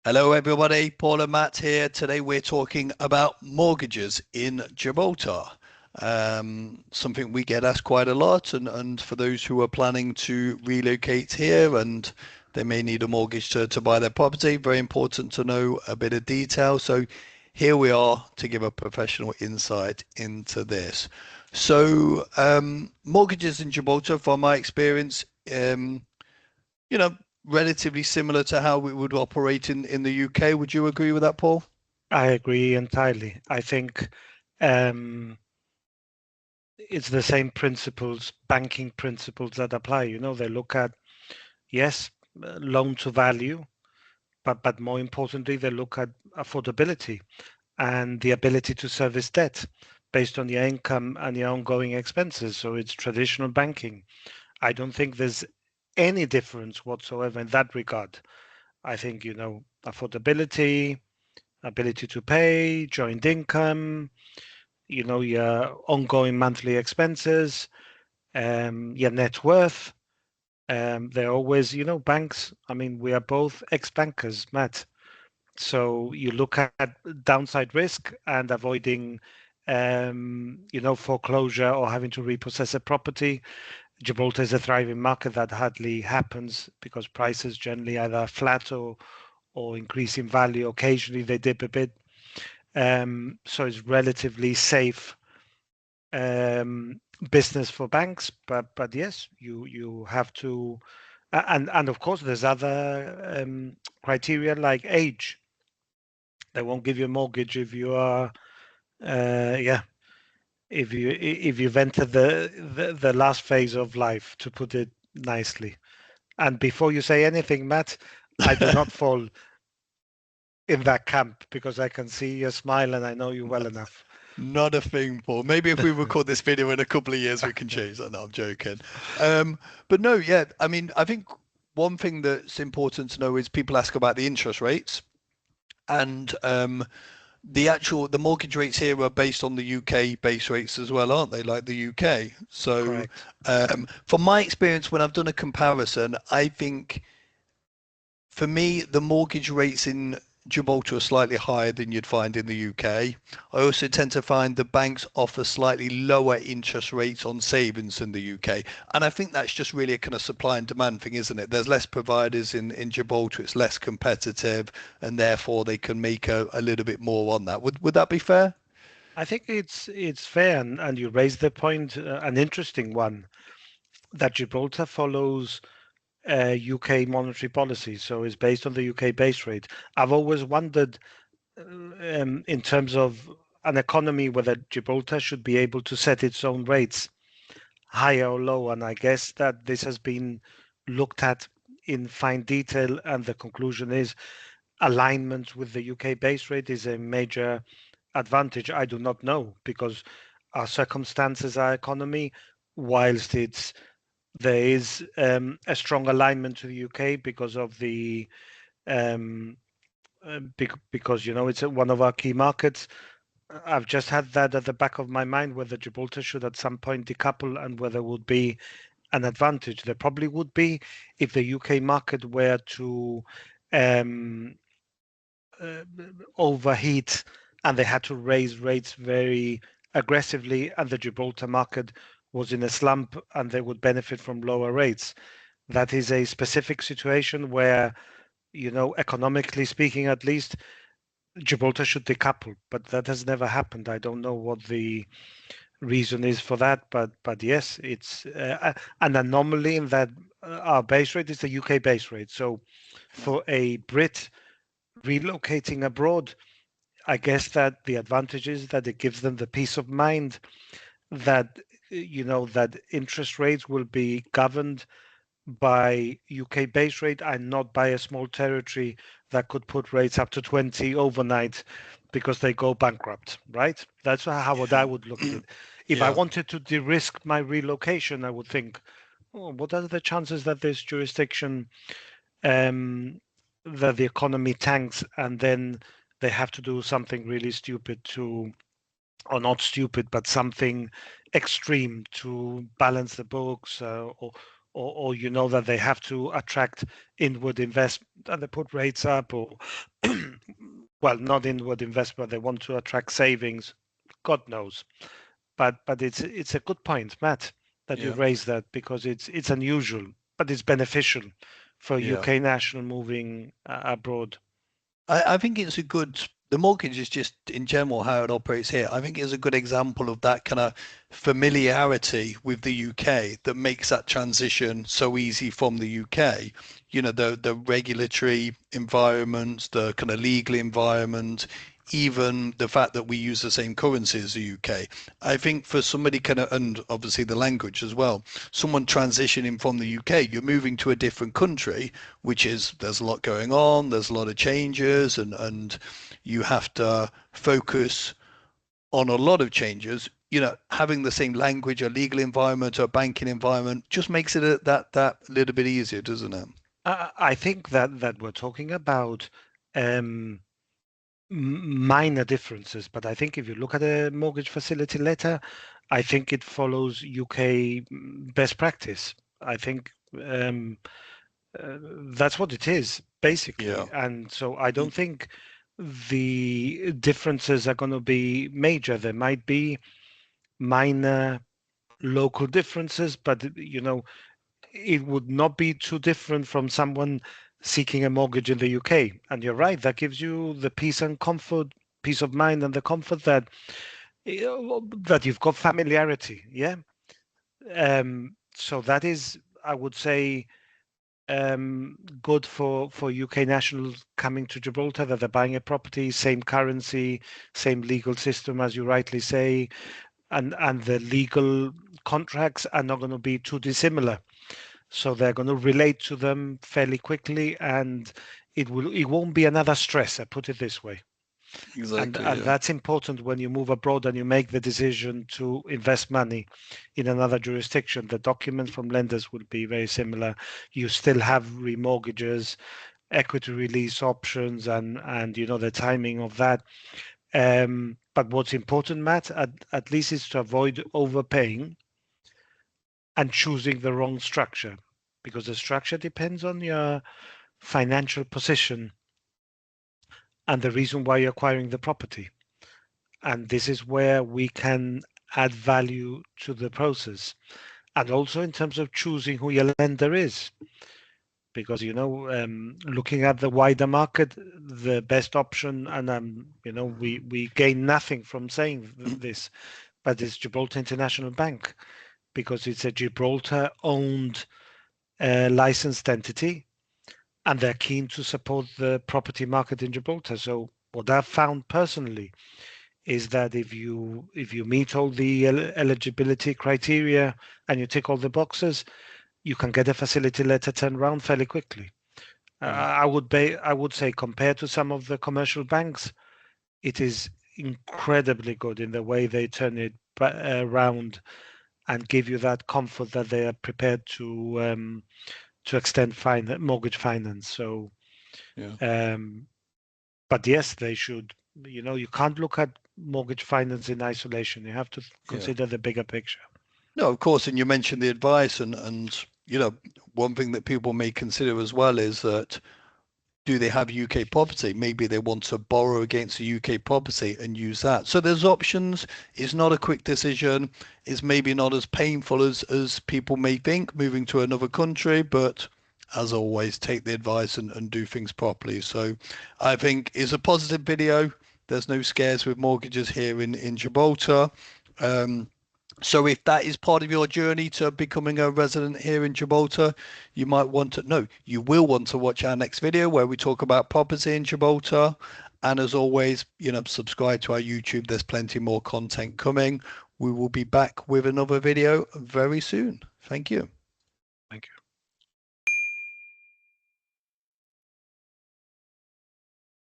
Hello everybody, Paul and Matt here. Today we're talking about mortgages in Gibraltar. Something we get asked quite a lot, and for those who are planning to relocate here and they may need a mortgage to buy their property, very important to know a bit of detail. So here we are to give a professional insight into this. So mortgages in Gibraltar, from my experience, you know, relatively similar to how we would operate in the UK. Would you agree with that, Paul? I agree entirely. I think um, it's the same principles, banking principles that apply. They look at, yes, loan to value, but more importantly, they look at affordability and the ability to service debt based on your income and your ongoing expenses. So it's traditional banking. I don't think there's any difference whatsoever in that regard. I think, affordability, ability to pay, joint income, your ongoing monthly expenses, your net worth. They're always, banks. I mean, we are both ex-bankers, Matt. So you look at downside risk and avoiding, foreclosure or having to repossess a property. Gibraltar is a thriving market that hardly happens because prices generally either flat or increase in value. Occasionally they dip a bit. So it's relatively safe business for banks, but yes, you have to, and of course there's other criteria like age. They won't give you a mortgage if you are, yeah, if you've entered the last phase of life, to put it nicely. And before you say anything, Matt, I do not fall in that camp because I can see your smile and I know you well enough. Not a thing, Paul. Maybe if we record this video in a couple of years, we can change that. No, I'm joking. But no, yeah, I mean, I think one thing that's important to know is people ask about the interest rates, and the mortgage rates here are based on the UK base rates as well, aren't they? Like the UK. So, Correct. from my experience, when I've done a comparison, I think for me, the mortgage rates in Gibraltar are slightly higher than you'd find in the UK. I also tend to find the banks offer slightly lower interest rates on savings in the UK. And I think that's just really a kind of supply and demand thing, isn't it? There's less providers in Gibraltar, it's less competitive, and therefore they can make a little bit more on that. Would that be fair? I think it's fair, and you raised the point, an interesting one, that Gibraltar follows UK monetary policy, so it's based on the UK base rate. I've always wondered, in terms of an economy, whether Gibraltar should be able to set its own rates higher or lower, and I guess that this has been looked at in fine detail, and the conclusion is alignment with the UK base rate is a major advantage. I do not know because our circumstances, our economy, whilst there is a strong alignment to the UK because of the um, because it's one of our key markets. I've just had that at the back of my mind whether Gibraltar should at some point decouple and whether would be an advantage. There probably would be if the UK market were to um, uh, overheat and they had to raise rates very aggressively, and the Gibraltar market was in a slump and they would benefit from lower rates. That is a specific situation where, economically speaking, at least, Gibraltar should decouple, but that has never happened. I don't know what the reason is for that, but yes, it's an anomaly in that our base rate is the UK base rate. So for a Brit relocating abroad, I guess that the advantage is that it gives them the peace of mind that that interest rates will be governed by UK base rate and not by a small territory that could put rates up to 20 overnight because they go bankrupt, right? That's how I Yeah. would look at it. If I Yeah. wanted to de-risk my relocation, I would think, oh, what are the chances that this jurisdiction, um, that the economy tanks and then they have to do something really stupid to, or not stupid, but something extreme to balance the books, or you know that they have to attract inward investment and they put rates up, or well, not inward investment, they want to attract savings. God knows. But it's a good point, Matt, that you Yeah, raised that, because it's unusual, but it's beneficial for yeah. UK national moving abroad. I think it's a good, the mortgage is just in general how it operates here. I think it's a good example of that kind of familiarity with the UK that makes that transition so easy from the UK. You know, the regulatory environment, the kind of legal environment, even the fact that we use the same currency as the UK. I think for somebody kind of, and obviously the language as well, someone transitioning from the UK, you're moving to a different country, which is there's a lot going on, there's a lot of changes, and you have to focus on a lot of changes. You know, having the same language, a legal environment, or a banking environment just makes it that little bit easier, doesn't it? I think that we're talking about um, minor differences, but I think if you look at a mortgage facility letter, I think it follows UK best practice. I think that's what it is basically, Yeah. and so I don't think the differences are going to be major. There might be minor local differences, but it would not be too different from someone seeking a mortgage in the UK. And you're right, that gives you the peace and comfort, peace of mind, and the comfort that you've got familiarity. Yeah. So that is, I would say, good for UK nationals coming to Gibraltar, that they're buying a property, same currency, same legal system, as you rightly say, and the legal contracts are not going to be too dissimilar. So they're going to relate to them fairly quickly, and it won't be another stress. I put it this way. Exactly. And Yeah. that's important when you move abroad and you make the decision to invest money in another jurisdiction. The documents from lenders will be very similar. You still have remortgages, equity release options, and the timing of that. But what's important, Matt, at least, is to avoid overpaying and choosing the wrong structure, because the structure depends on your financial position and the reason why you're acquiring the property. And this is where we can add value to the process. And also in terms of choosing who your lender is, because looking at the wider market, the best option, and we gain nothing from saying this, but it's Gibraltar International Bank, because it's a Gibraltar owned licensed entity, and they're keen to support the property market in Gibraltar. So what I've found personally is that if you meet all the eligibility criteria and you tick all the boxes, you can get a facility letter turned around fairly quickly. Mm. I would say, compared to some of the commercial banks, it is incredibly good in the way they turn it around and give you that comfort that they are prepared to extend mortgage finance. So, Yeah. um, but yes, they should. You can't look at mortgage finance in isolation. You have to Yeah. consider the bigger picture. No, of course, and you mentioned the advice, and one thing that people may consider as well is that do they have UK property? Maybe they want to borrow against a UK property and use that. So there's options. It's not a quick decision. It's maybe not as painful as people may think moving to another country, but as always, take the advice and do things properly. So I think it's a positive video. There's no scares with mortgages here in Gibraltar. Um, so if that is part of your journey to becoming a resident here in Gibraltar, you might want to, no, you will want to watch our next video where we talk about property in Gibraltar. And as always, subscribe to our YouTube. There's plenty more content coming. We will be back with another video very soon. Thank you. Thank you.